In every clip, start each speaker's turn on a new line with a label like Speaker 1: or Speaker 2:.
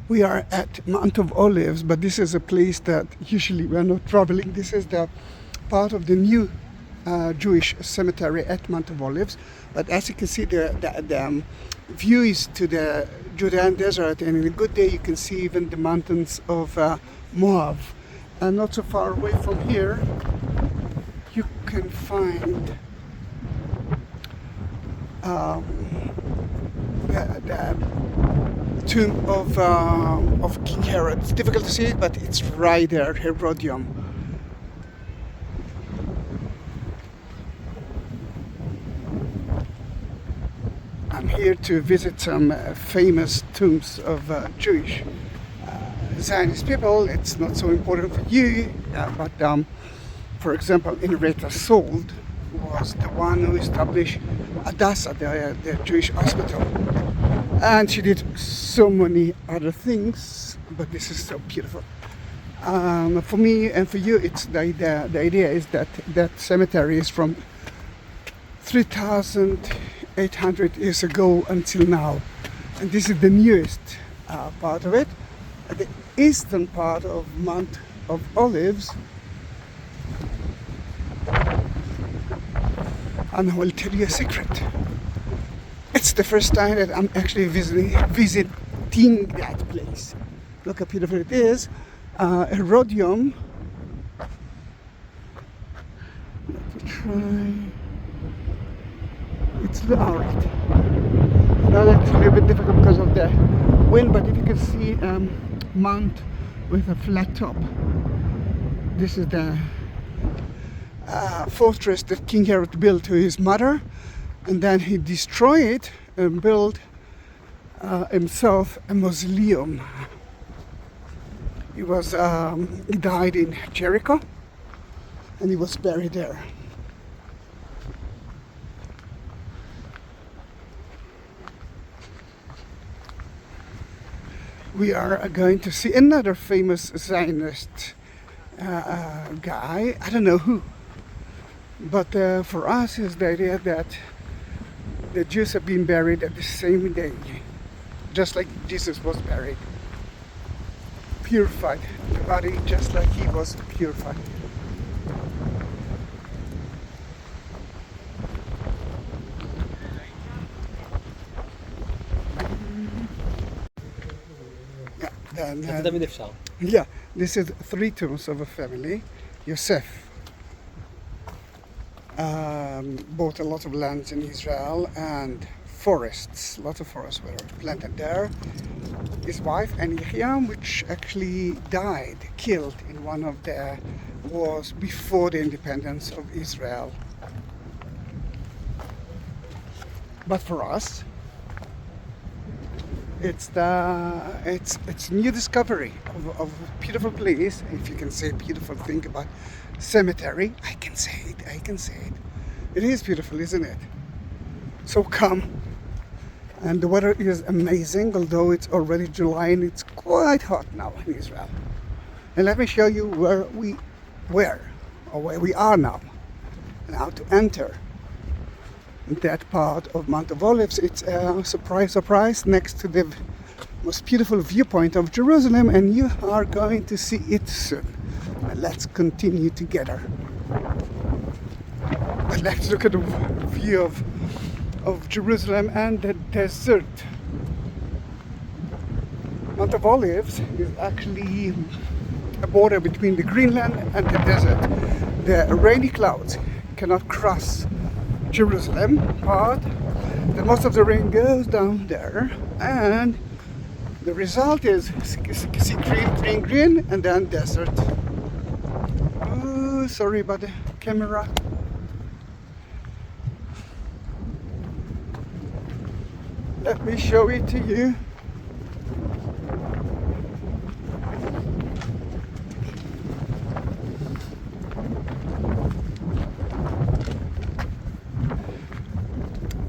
Speaker 1: We are at Mount of Olives, but this is a place that usually we are not traveling. This is the part of the new Jewish cemetery at Mount of Olives. But as you can see, the view is to the Judean desert, and in a good day you can see even the mountains of Moab. And not so far away from here, you can find the tomb of King Herod. It's difficult to see it, but it's right there, Herodium. I'm here to visit some famous tombs of Jewish Zionist people. It's not so important for you, but for example, Henrietta Sold was the one who established Hadassah, the Jewish hospital. And she did so many other things, but this is so beautiful. For me and for you, it's the idea is that that cemetery is from 3,800 years ago until now. And this is the newest part of it. The eastern part of Mount of Olives. And I will tell you a secret. It's the first time that I'm actually visiting that place. Look how beautiful it is. Herodium. Let me try. It's alright. Now that's a little bit difficult because of the wind, but if you can see mount with a flat top. This is the fortress that King Herod built to his mother, and then he destroyed it and built himself a mausoleum. He died in Jericho, and he was buried there. We are going to see another famous Zionist guy. I don't know who, but for us is the idea that the Jews have been buried at the same day, just like Jesus was buried, purified, the body just like he was purified. Yeah, this is three tombs of a family. Yehosef bought a lot of lands in Israel and forests. Lots of forests were planted there. His wife and Yehiam, which actually died, killed in one of the wars before the independence of Israel. But for us, it's new discovery of a beautiful place. If you can say a beautiful thing about cemetery, I can say it. It is beautiful, isn't it? So come. And the weather is amazing, although it's already July and it's quite hot now in Israel. And let me show you where we are now, and how to enter that part of Mount of Olives. It's a surprise, next to the most beautiful viewpoint of Jerusalem, and you are going to see it soon. And let's continue together. But let's look at the view of Jerusalem and the desert. Mount of Olives is actually a border between the Greenland and the desert. The rainy clouds cannot cross Jerusalem, but most of the rain goes down there, and the result is see green, and then desert. Oh, sorry about the camera. Let me show it to you.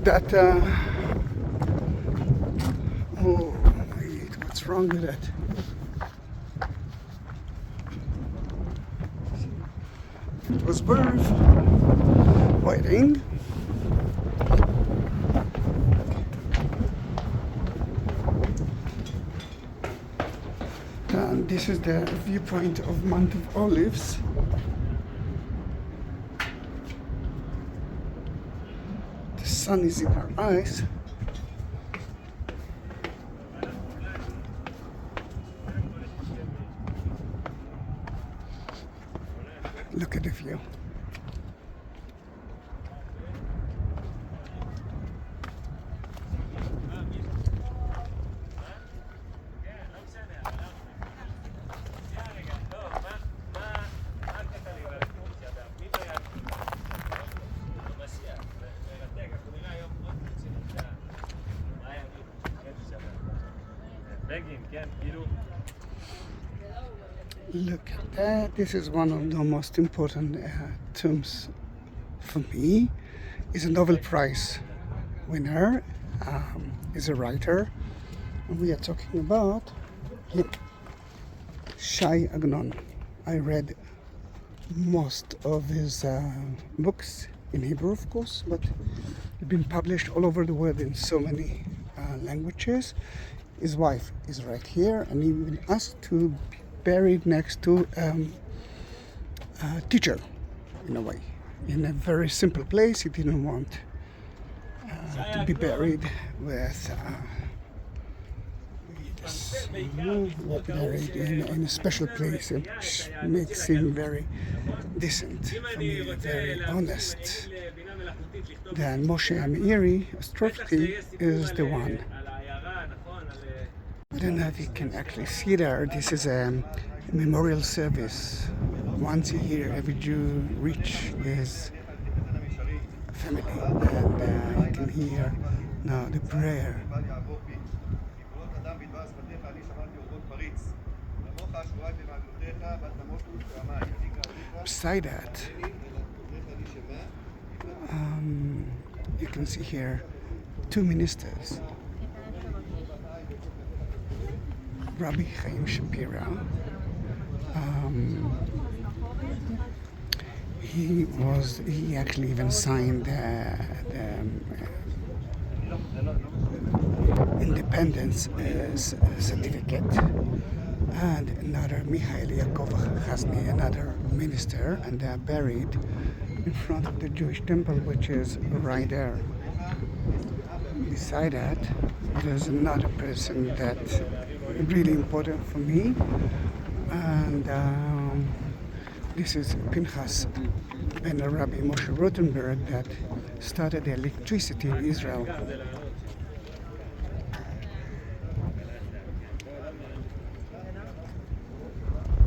Speaker 1: That oh wait, what's wrong with it? It was worth waiting. And this is the viewpoint of Mount of Olives. The sun is in our eyes. Look at the view. Look at that. This is one of the most important tombs for me. He's a Nobel Prize winner. He's a writer. And we are talking about him, Shai Agnon. I read most of his books in Hebrew, of course, but they've been published all over the world in so many languages. His wife is right here, and he been asked to be buried next to a teacher, in a way, in a very simple place. He didn't want to be buried with buried in a special place, which makes him very decent, for me, very honest. Then Moshe Meiri, astrologically, is the one. I don't know if you can actually see there. This is a memorial service. Once a year, every Jew reach his family, and you can hear now the prayer. Beside that, you can see here two ministers. Rabbi Chaim Shapira. He actually even signed the independence certificate. And another Michael Yaakov Chasni, another minister, and they are buried in front of the Jewish temple, which is right there. Beside that, there's another person that really important for me, and this is Pinchas ben Rabbi Moshe Rotenberg that started the electricity in Israel.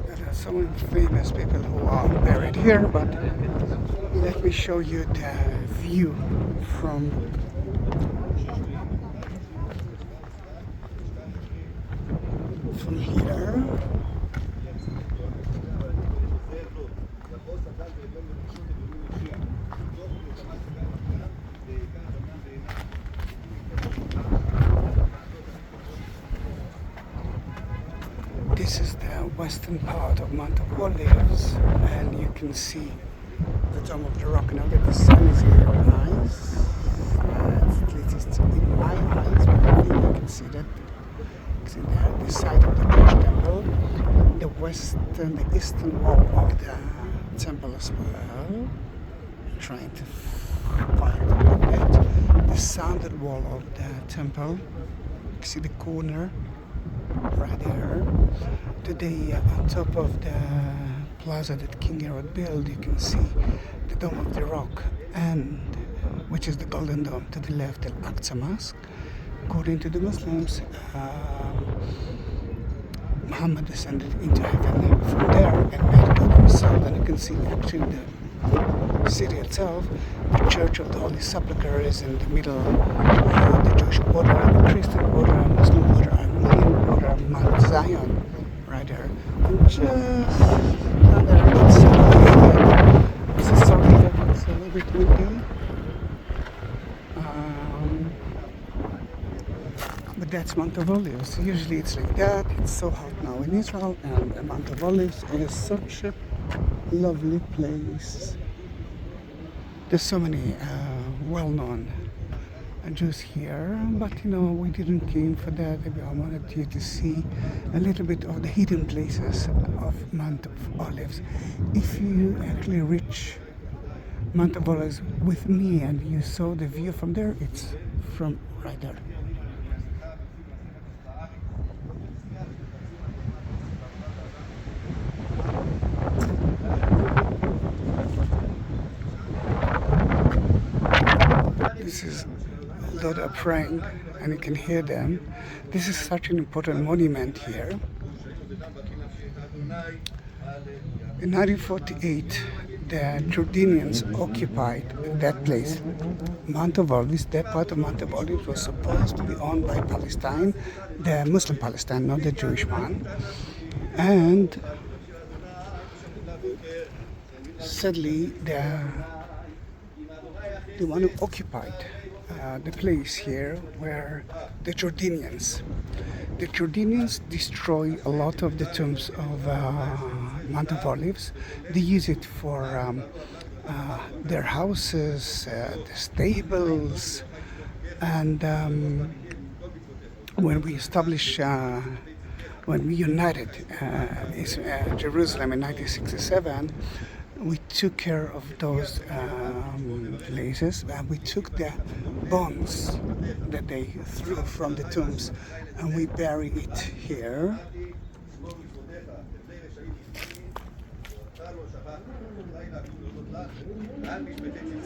Speaker 1: There are so many famous people who are buried here, but let me show you the view from here. This is the western part of Mount of Olives, and you can see the Dome of the Rock. Now that the sun is in your eyes, at least in my eyes, but you can see that. See there, the side of the Jewish temple, the eastern wall of the temple as well. Trying to find it. The southern wall of the temple. You see the corner right there. Today, on top of the plaza that King Herod built, you can see the Dome of the Rock, and which is the Golden Dome. To the left, the Al-Aqsa Mosque. According to the Muslims, Muhammad descended into heaven from there and made God himself. And you can see actually the city itself, the Church of the Holy Sepulchre is in the middle, the Jewish border, the Christian border, Muslim border, Armenian border, Mount Zion, right there. And just down there, it's a celebrity. But that's Mount of Olives. Usually it's like that. It's so hot now in Israel, and Mount of Olives is such a lovely place. There's so many well-known Jews here, but we didn't came for that. I wanted you to see a little bit of the hidden places of Mount of Olives. If you actually reach Mount of Olives with me and you saw the view from there, it's from right there. This is a lot of praying, and you can hear them. This is such an important monument here. In 1948, the Jordanians occupied that place, Mount of Olives. That part of Mount of Olives was supposed to be owned by Palestine, the Muslim Palestine, not the Jewish one. And sadly, the one who occupied the place here were the Jordanians. The Jordanians destroy a lot of the tombs of Mount of Olives. They use it for their houses, the stables, and when we established, when we united Jerusalem in 1967, we took care of those places. We took the bones that they threw from the tombs and we bury it here.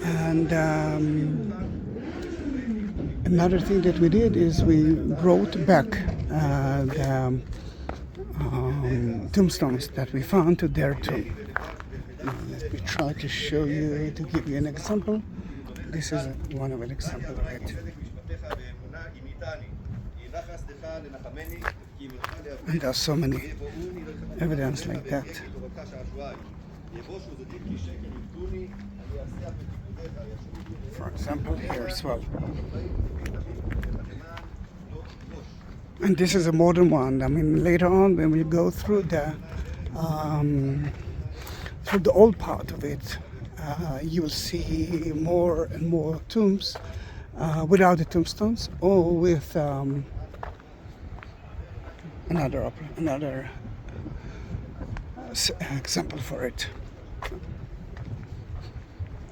Speaker 1: And another thing that we did is we brought back the tombstones that we found to their tomb. Let me try to show you, to give you an example. This is one of an example of it. And there are so many evidence like that. For example, here as well. And this is a modern one. I mean, later on when we go through the old part of it, you will see more and more tombs without the tombstones, or with another example for it.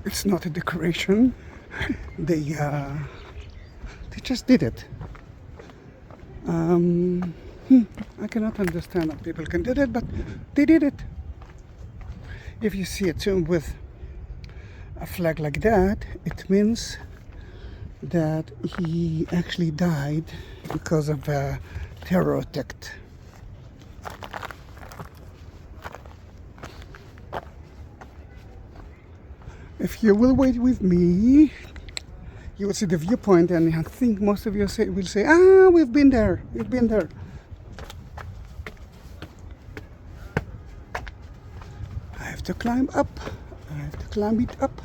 Speaker 1: It's not a decoration. They just did it. I cannot understand how people can do that, but they did it. If you see a tomb with a flag like that, it means that he actually died because of a terror attack. If you will wait with me, you will see the viewpoint, and I think most of you will say, we've been there, we've been there. I have to climb up, I have to climb it up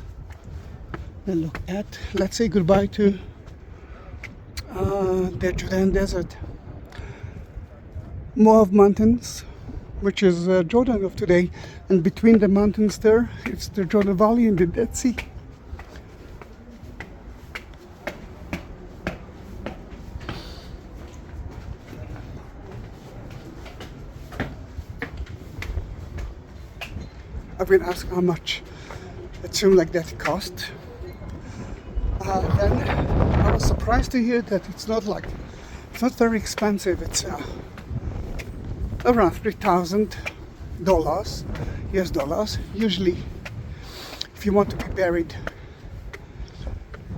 Speaker 1: and look at, let's say goodbye to the Judean desert. Moab mountains, which is Jordan of today, and between the mountains there, it's the Jordan Valley and the Dead Sea. I've been asked how much a tomb like that cost. Then I was surprised to hear that it's not very expensive. It's around $3,000 US dollars. Usually, if you want to be buried,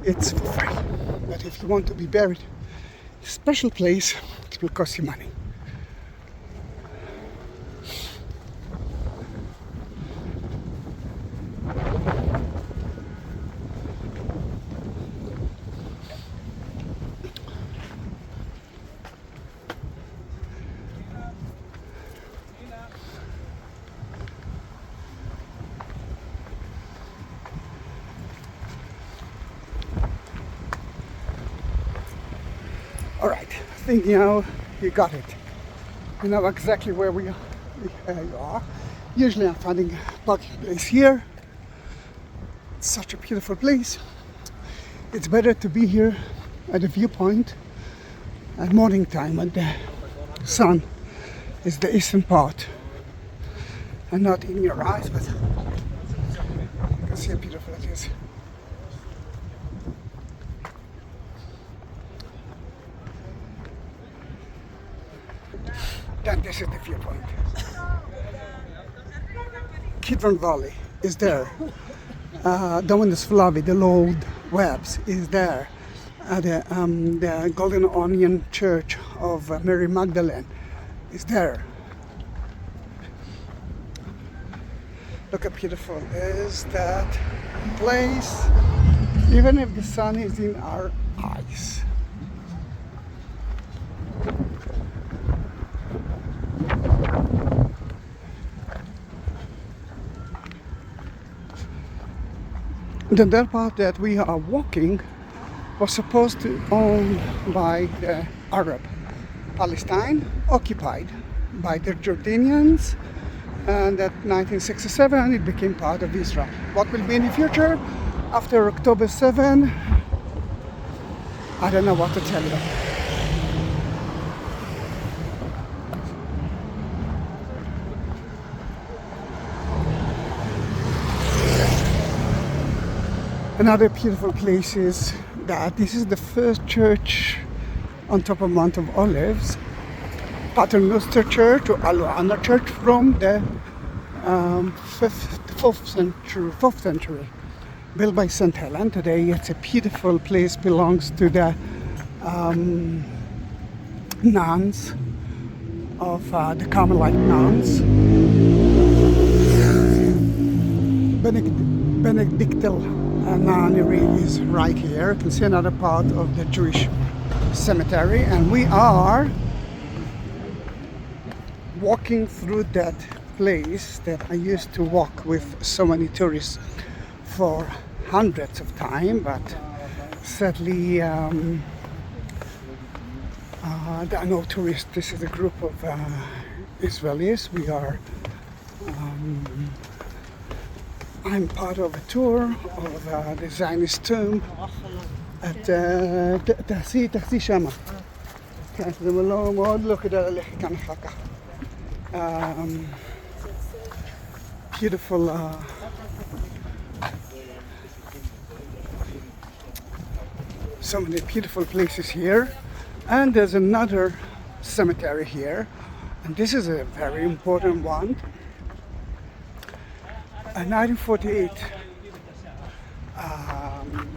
Speaker 1: it's for free. But if you want to be buried in a special place, it will cost you money. Alright, I think now you got it. You know exactly where you are. Usually I'm finding a parking place here. It's such a beautiful place. It's better to be here at the viewpoint at morning time when the sun is the eastern part and not in your eyes, but you can see how beautiful it is. Then this is the viewpoint. Kidron Valley is there. Dominus Flavi, the Lord Webs, is there. The Golden Onion Church of Mary Magdalene is there. Look how beautiful is that place, even if the sun is in our eyes. The other part that we are walking was supposed to be owned by the Arab. Palestine occupied by the Jordanians, and at 1967 it became part of Israel. What will be in the future after October 7? I don't know what to tell you. Another beautiful place is that this is the first church on top of Mount of Olives, Paternoster Church or Aluana Church from the 4th century, built by St. Helen. Today it's a beautiful place, belongs to the nuns of the Carmelite nuns. Benedictine nunnery is right here. You can see another part of the Jewish cemetery, and we are walking through that place that I used to walk with so many tourists for hundreds of time, but sadly there are no tourists. This is a group of Israelis. We are I'm part of a tour of the Zionist tomb at תחזי שמה. כן, זה מאוד לא כדאי ללכת כאן אחר כך. Beautiful so many beautiful places here, and there's another cemetery here, and this is a very important one. In 1948,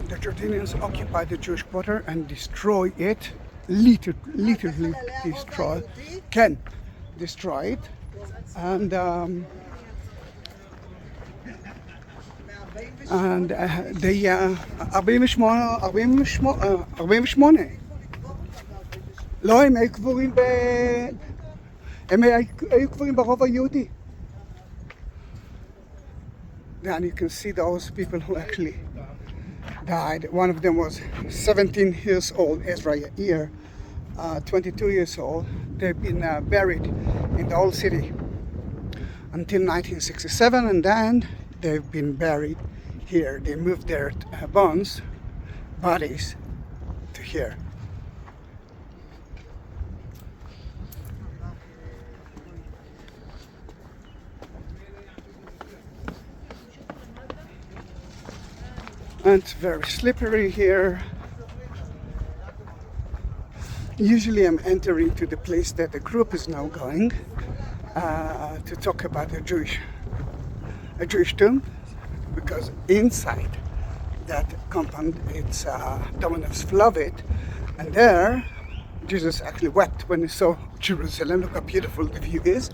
Speaker 1: the Jordanians occupied the Jewish quarter and destroyed it, literally destroyed, can destroy it, and they 48 לא, הם היו קבורים ברוב היהודי. And you can see those people who actually died. One of them was 17 years old, Ezra Yair, 22 years old. They've been buried in the old city until 1967, and then they've been buried here. They moved their bodies to here. And it's very slippery here. Usually I'm entering to the place that the group is now going to talk about a Jewish tomb, because inside that compound it's Dominus Flavit, and there Jesus actually wept when he saw Jerusalem. Look how beautiful the view is.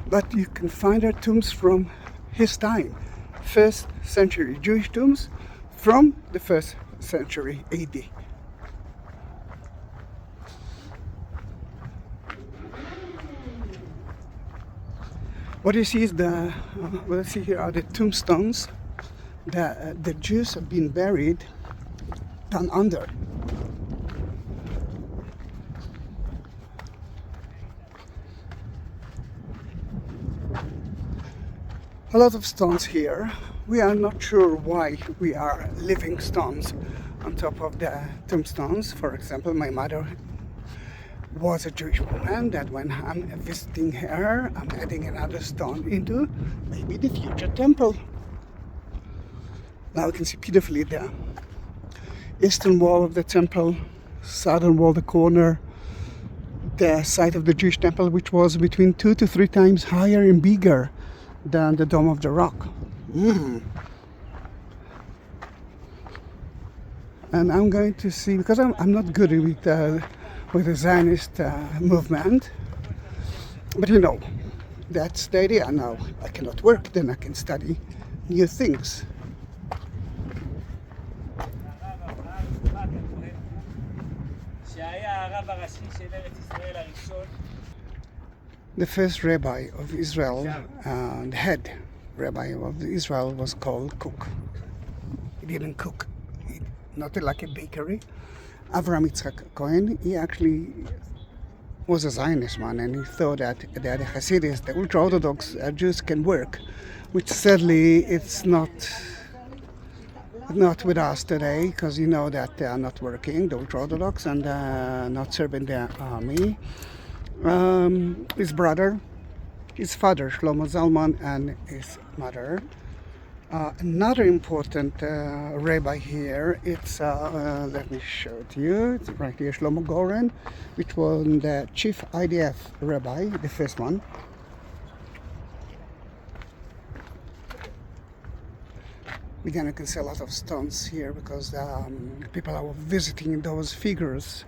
Speaker 1: But you can find our tombs from his time, 1st century Jewish tombs from the 1st century AD. What you see is what I see here are the tombstones that the Jews have been buried down under. A lot of stones here. We are not sure why we are living stones on top of the tombstones. For example, my mother was a Jewish woman that when I'm visiting her, I'm adding another stone into maybe the future temple. Now you can see beautifully the eastern wall of the temple, southern wall, the corner, the site of the Jewish temple, which was between 2 to 3 times higher and bigger than the Dome of the Rock. And I'm going to see, because I'm not good with the Zionist movement, but you know, that's the idea. Now I cannot work, then I can study new things. The first rabbi of Israel, the head rabbi of Israel, was called Kook. He didn't cook, not like a bakery. Abraham Isaac Kook, he actually was a Zionist man, and he thought that the Hasidists, the ultra-Orthodox Jews, can work, which sadly it's not with us today, because you know that they are not working, the ultra-Orthodox, and not serving the army. His brother, his father, Shlomo Zalman, and his mother. Another important rabbi here, it's, let me show it to you, it's right here, Shlomo Goren, which was the chief IDF rabbi, the first one. Again, you can see a lot of stones here because people are visiting those figures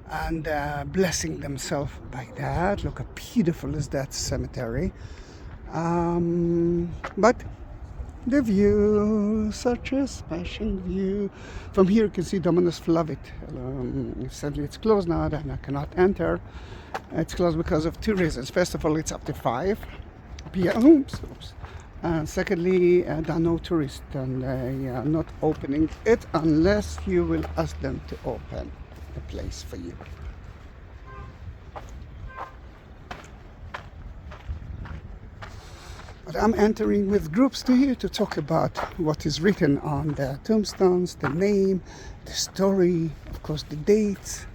Speaker 1: and blessing themselves by that. Look how beautiful is that cemetery. But the view, such a smashing view. From here you can see Dominus Flavit. Sadly it's closed now and I cannot enter. It's closed because of 2 reasons. First of all, it's up to 5 p.m. Secondly, there are no tourists, and they are not opening it unless you will ask them to open the place for you. But I'm entering with groups to here to talk about what is written on the tombstones, the name, the story, of course the dates.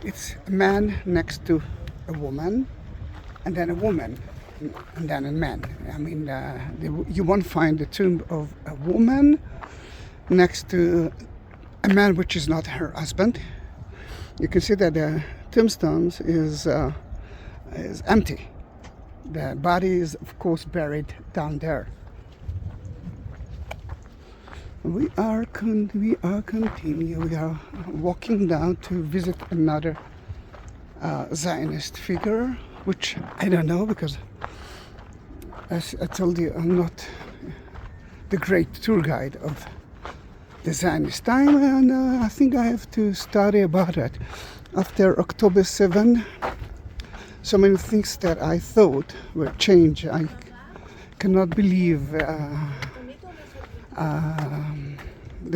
Speaker 1: It's a man next to a woman, and then a woman, and then a man. I mean, you won't find the tomb of a woman next to a man which is not her husband. You can see that the tombstones is empty. The body is, of course, buried down there. We are continuing. We are walking down to visit another Zionist figure, which I don't know because, as I told you, I'm not the great tour guide of the Zionist time, and I think I have to study about it. After October 7, so many things that I thought were changed. I cannot believe the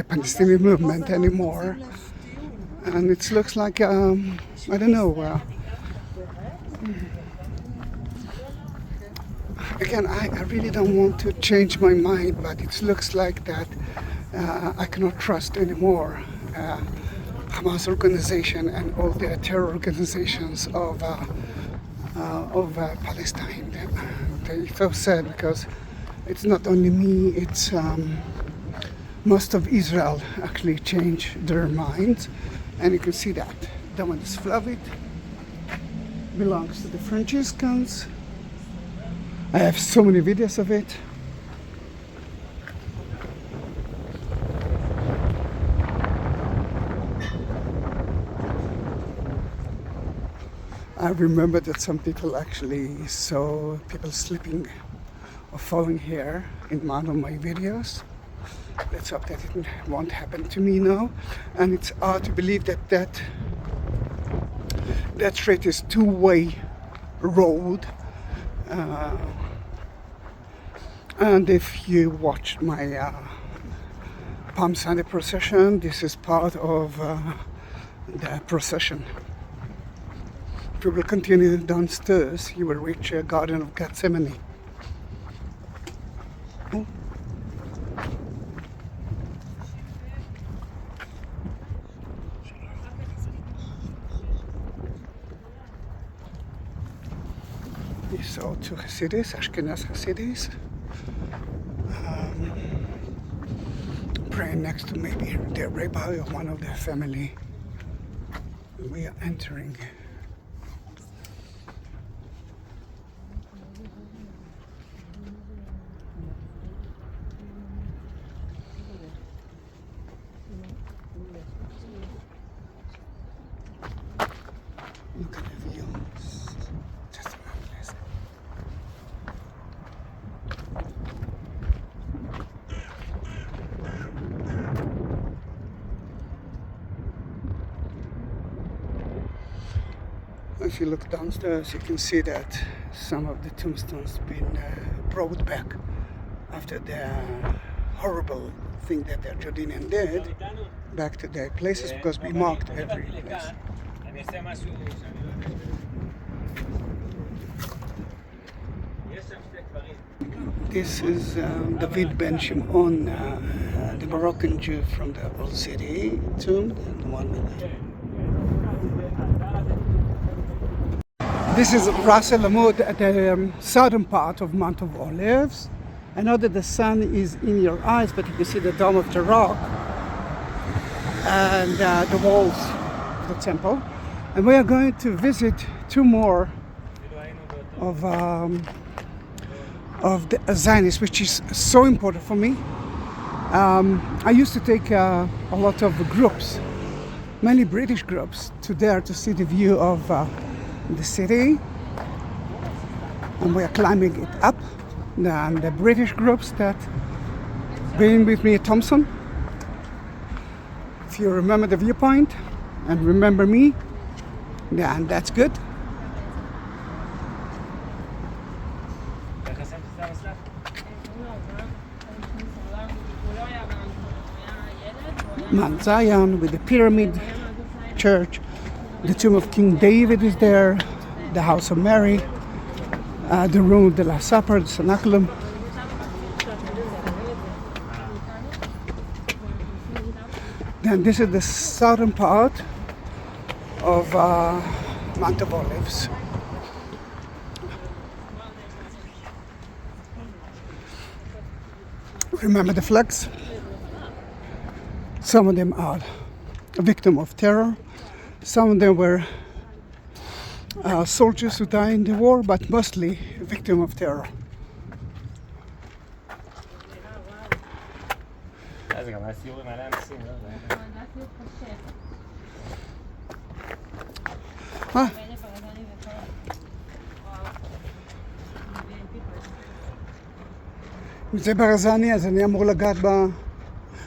Speaker 1: Palestinian movement anymore, and it looks like I don't know. Again, I really don't want to change my mind, but it looks like that I cannot trust anymore Hamas organization and all the terror organizations of Palestine. It's so sad because it's not only me, it's most of Israel actually changed their minds, and you can see that. That one is Flavit, belongs to the Franciscans. I have so many videos of it. I remember that some people actually saw people sleeping or falling here in one of my videos. Let's hope that it won't happen to me now. And it's hard to believe that street is two-way road. And if you watched my Palm Sunday procession, this is part of the procession. If you will continue downstairs, you will reach a Garden of Gethsemane. You saw two Hasidis, Ashkenaz Hasidis, praying next to maybe the rabbi or one of their family. We are entering. Look at the view. Just marvelous. If you look downstairs, you can see that some of the tombstones been brought back after the horrible thing that the Jordanian did, back to their places, because we marked every place. This is David Ben Shimon, the Moroccan Jew from the Old City tomb, the one with the... This is Ras El Amud at the southern part of Mount of Olives. I know that the sun is in your eyes, but you can see the dome of the rock and the walls of the temple. And we are going to visit two more of the Zionists, which is so important for me. I used to take a lot of groups, many British groups, to there to see the view of the city, and we are climbing it up. And the British groups that been with me at Thompson, if you remember the viewpoint and remember me, then that's good. Mount Zion with the pyramid church, the tomb of King David is there, the house of Mary, the room of the Last Supper, the cenaculum. Then this is the southern part of Mount of Olives. Remember the flags? Some of them are a victim of terror. Some of them were soldiers who died in the war, but mostly a victim of terror. אם זה ברזני, אז אני אמור לגעת ב...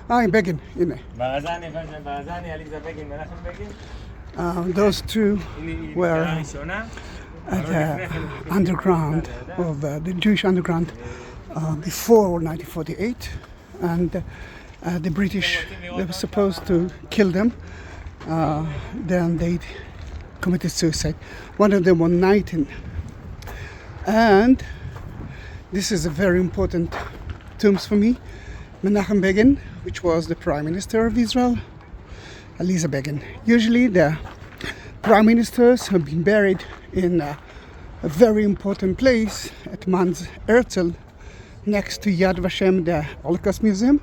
Speaker 1: עם בגין, הנה.
Speaker 2: ברזני, אליזה בגין, מנחם בגין.
Speaker 1: Those two were at the underground of the Jewish underground before 1948, and the British, they were supposed to kill them. Then they committed suicide. One of them was 19. And this is a very important tombs for me. Menachem Begin, which was the Prime Minister of Israel, Eliezer Begin. Usually the Prime Ministers have been buried in a very important place at Mount Herzl, next to Yad Vashem, the Holocaust Museum,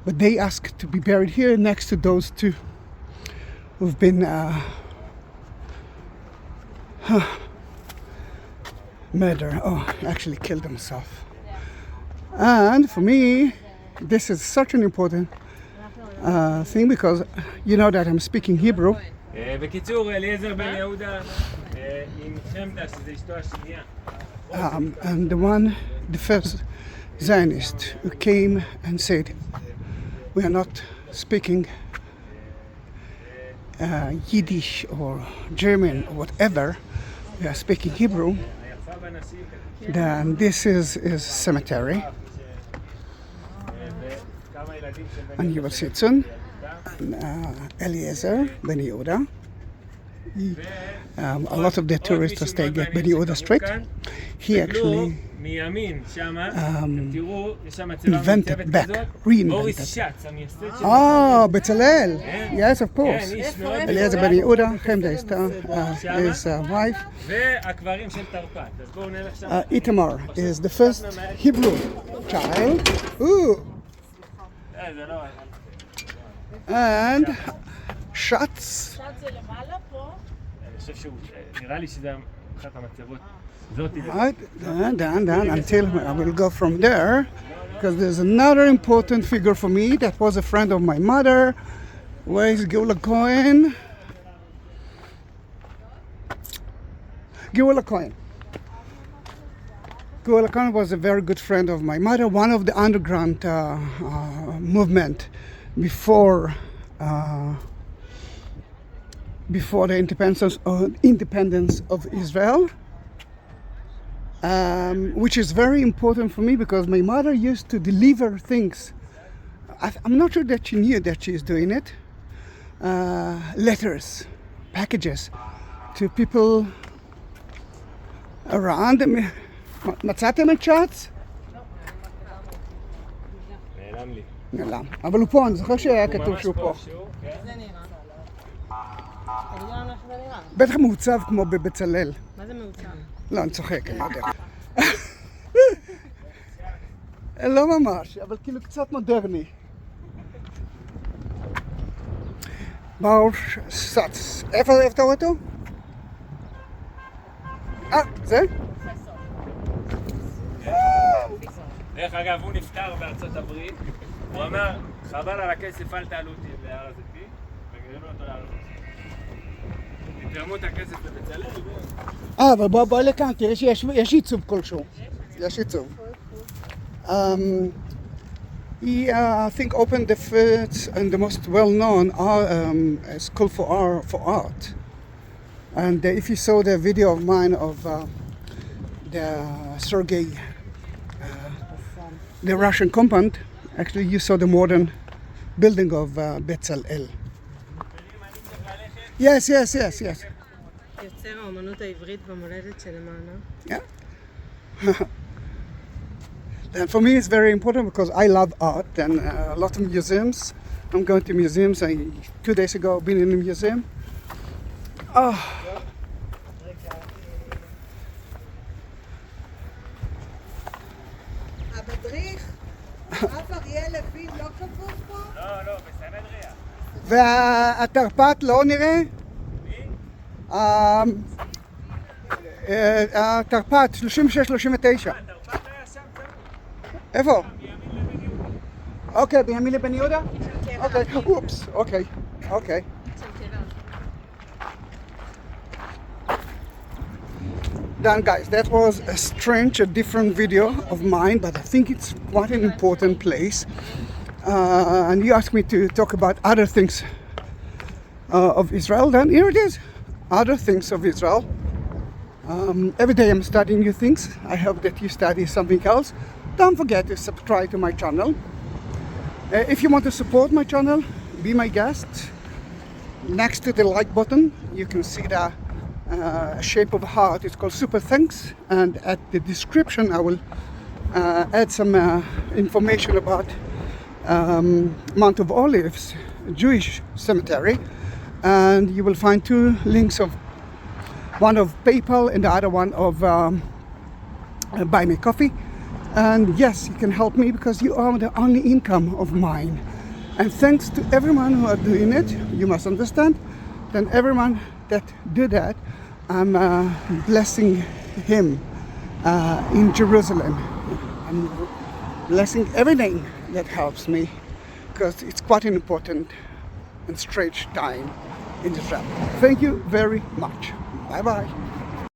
Speaker 1: but they asked to be buried here next to those two who've been murdered, actually killed themselves. And for me, this is such an important thing, because you know that I'm speaking Hebrew.
Speaker 2: בקיצור, אליעזר בן-יהודה עם חמדה, שזה אשתו השנייה.
Speaker 1: And the first Zionist who came and said, we are not speaking Yiddish or German or whatever, we are speaking Hebrew. Then this is cemetery. And you will see it soon. Eliezer Ben-Yehuda. A lot of the tourists are staying at Ben-Yehuda Street. He actually
Speaker 2: מימין שמה, תראו, יש שם
Speaker 1: invented back, reinvented. Bezalel. Yes, of course. Eliezer Ben-Yehuda, Hehasid, his wife.
Speaker 2: והקברים של תרפ"ט. אז בואו נלך שם.
Speaker 1: Itamar is the first Hebrew child. Ooh.
Speaker 2: זה לא...
Speaker 1: And Schwartz.
Speaker 3: זה למעלה פה.
Speaker 2: אני חושב שהוא... נראה לי שזה אחת המצבות.
Speaker 1: Right, down, until I will go from there, because there's another important figure for me that was a friend of my mother. Where is Geula Cohen? Geula Cohen. Geula Cohen was a very good friend of my mother, one of the underground movement before the independence of Israel. Which is very important for me because my mother used to deliver things. I'm not sure that she knew that she's doing it. Letters, packages to people around. מצאתם את שץ?
Speaker 2: נעלם לי.
Speaker 1: נעלם. אבל הוא פה, אני זוכר שהיה כתוב שהוא פה.
Speaker 3: זה נראה. תגידו לנו איך זה נראה.
Speaker 1: בטח מעוצב כמו בבצלאל.
Speaker 3: מה זה מעוצב?
Speaker 1: לא, אני צוחק, אני יודע. לא ממש, אבל כאילו קצת מודרני. ברור סץ. איפה אתה רואה אותו? זה?
Speaker 2: דרך אגב, הוא נפטר בארצות הברית. הוא אמר, חבל על הכסף, אל תעלו אותי להר הזיתים, וגרלו אותו להר הזיתים. תתרמו את הכסף לבצלאל.
Speaker 1: אבל בוא לכאן, תראה שיש עיצוב כלשהו. יש עיצוב. He, I think, opened the first and the most well-known school for art. And if you saw the video of mine of the Sergei, the Russian compound, actually you saw the modern building of Bezalel. Yes.
Speaker 3: יוצר האומנות העברית במולדת שלמענו.
Speaker 1: Yeah. And for me it's very important because I love art and a lot of museums. I'm going to museums. 2 days ago I've been in a museum.
Speaker 4: המדריך, הרב אריאל לוין לא כתוב פה?
Speaker 2: לא, בסנהדריה.
Speaker 1: והתרפ"ט לא נראה? התרפ"ט 36-39.
Speaker 2: התרפ"ט היה שם.
Speaker 1: איפה? אוקיי, בימין לבן יהודה? אוקיי, אופס, אוקיי. Done, guys. That was a different video of mine, but I think it's quite an important place. And you asked me to talk about other things of Israel. Then here it is, other things of Israel. Every day I'm studying new things. I hope that you study something else. Don't forget to subscribe to my channel. If you want to support my channel, be my guest. Next to the like button, you can see the shape of a heart. It's called Super Thanks. And at the description, I will add some information about Mount of Olives, Jewish cemetery. And you will find 2 links of one of PayPal and the other one of Buy Me Coffee. And yes, you can help me because you are the only income of mine. And thanks to everyone who are doing it, you must understand, then everyone that do that, I'm blessing him in Jerusalem. I'm blessing everything that helps me because it's quite an important and strange time in Israel. Thank you very much. Bye-bye.